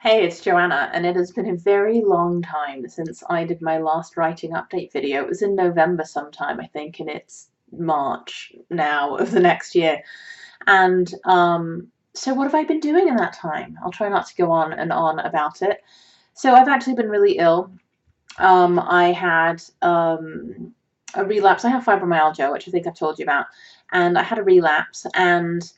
Hey, it's Joanna, and it has been a very long time since I did my last writing update video. It was in November sometime, I think, and it's March now of the next year. And so what have I been doing in that time? I'll try not to go on and on about it. So I've actually been really ill. I had a relapse. I have fibromyalgia, which I think I've told you about, and I had a relapse, and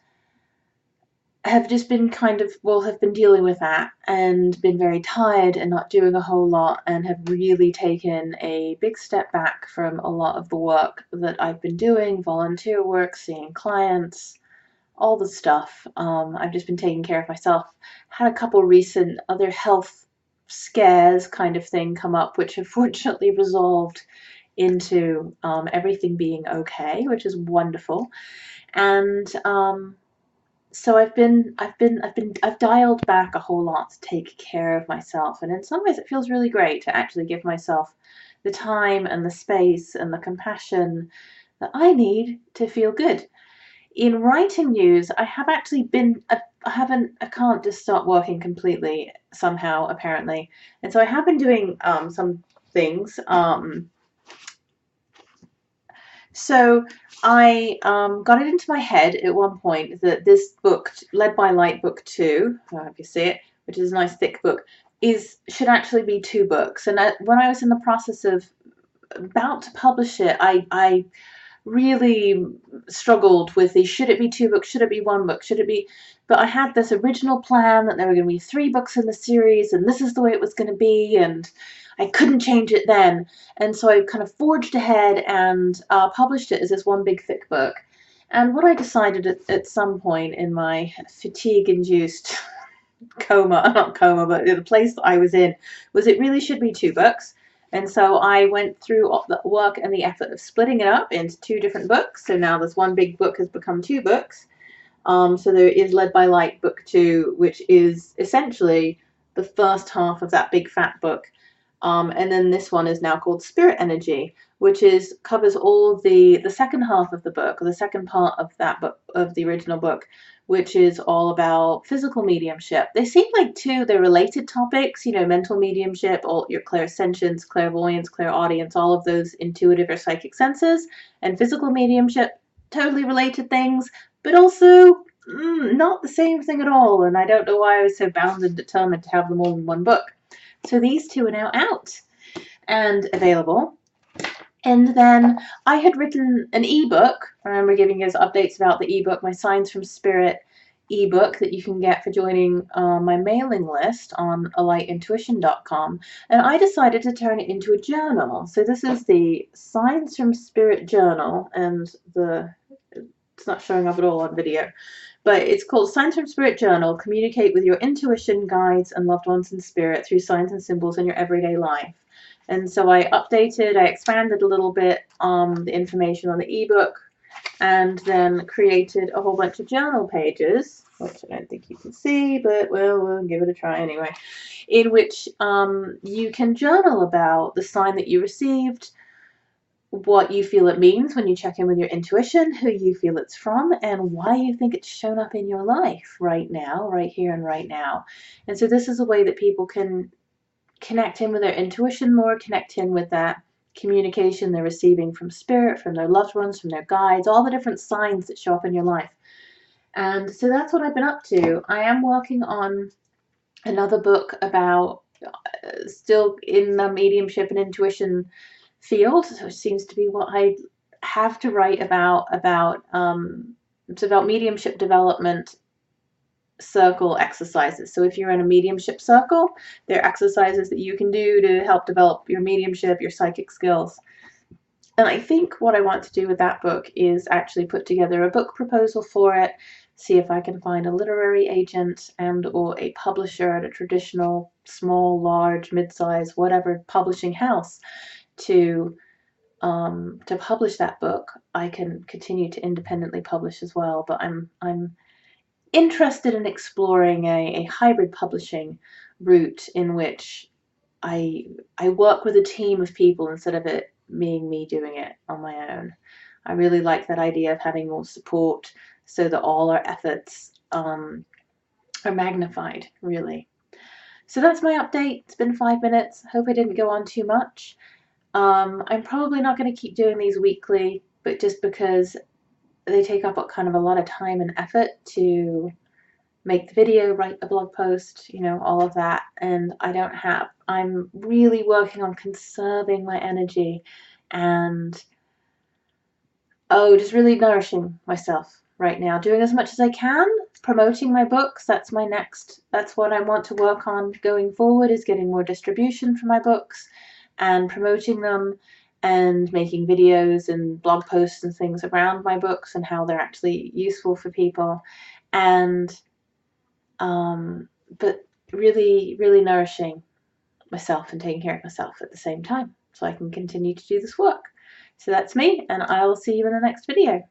have just been have been dealing with that and been very tired and not doing a whole lot, and have really taken a big step back from a lot of the work that I've been doing, volunteer work, seeing clients, all the stuff. I've just been taking care of myself. Had a couple recent other health scares kind of thing come up, which have fortunately resolved into everything being okay, which is wonderful. And so I've dialed back a whole lot to take care of myself, and in some ways it feels really great to actually give myself the time and the space and the compassion that I need to feel good. In writing news, I have actually been I can't just stop working completely somehow apparently, and so I have been doing some things. So I got it into my head at one point that this book, Led by Light Book 2, I don't know if you see it, which is a nice thick book, should actually be two books. And when I was in the process of about to publish it, I really struggled with the should it be two books, should it be one book, should it be, but I had this original plan that there were going to be three books in the series and this is the way it was going to be, and I couldn't change it then. And so I kind of forged ahead and published it as this one big thick book. And what I decided at some point in my fatigue-induced not coma, but the place that I was in, was it really should be two books. And so I went through all the work and the effort of splitting it up into two different books. So now this one big book has become two books. So there is Led by Light Book 2, which is essentially the first half of that big fat book. And then this one is now called Spirit Energy, which covers all the second half of the book, or the second part of that book, of the original book, which is all about physical mediumship. They seem like they're related topics, mental mediumship, all your clairsentience, clairvoyance, clairaudience, all of those intuitive or psychic senses, and physical mediumship, totally related things, but also not the same thing at all. And I don't know why I was so bound and determined to have them all in one book. So these two are now out and available. And then I had written an ebook. I remember giving you guys updates about the ebook, my Signs from Spirit ebook that you can get for joining my mailing list on alightintuition.com. And I decided to turn it into a journal. So this is the Signs from Spirit journal, and it's not showing up at all on video, but it's called Signs from Spirit Journal. Communicate with your intuition, guides, and loved ones in spirit through signs and symbols in your everyday life. And so I expanded a little bit the information on the ebook, and then created a whole bunch of journal pages, which I don't think you can see, but we'll give it a try anyway, in which you can journal about the sign that you received, what you feel it means when you check in with your intuition, who you feel it's from, and why you think it's shown up in your life right now, right here and right now. And so this is a way that people can connect in with their intuition more, connect in with that communication they're receiving from spirit, from their loved ones, from their guides, all the different signs that show up in your life. And so that's what I've been up to. I am working on another book about still in the mediumship and intuition field, so it seems to be what I have to write about. It's about mediumship development circle exercises. So if you're in a mediumship circle, there are exercises that you can do to help develop your mediumship, your psychic skills. And I think what I want to do with that book is actually put together a book proposal for it, see if I can find a literary agent and or a publisher at a traditional small, large, mid-size, whatever publishing house to publish that book. I can continue to independently publish as well, but I'm interested in exploring a hybrid publishing route in which I work with a team of people instead of it being me doing it on my own. I really like that idea of having more support so that all our efforts are magnified, really. So that's my update. It's been 5 minutes. Hope I didn't go on too much. I'm probably not going to keep doing these weekly, but just because they take up kind of a lot of time and effort to make the video, write a blog post, you know, all of that. And I'm really working on conserving my energy and, just really nourishing myself right now, doing as much as I can, promoting my books. That's what I want to work on going forward, is getting more distribution for my books and promoting them and making videos and blog posts and things around my books and how they're actually useful for people. And but really, really nourishing myself and taking care of myself at the same time so I can continue to do this work. So that's me, and I'll see you in the next video.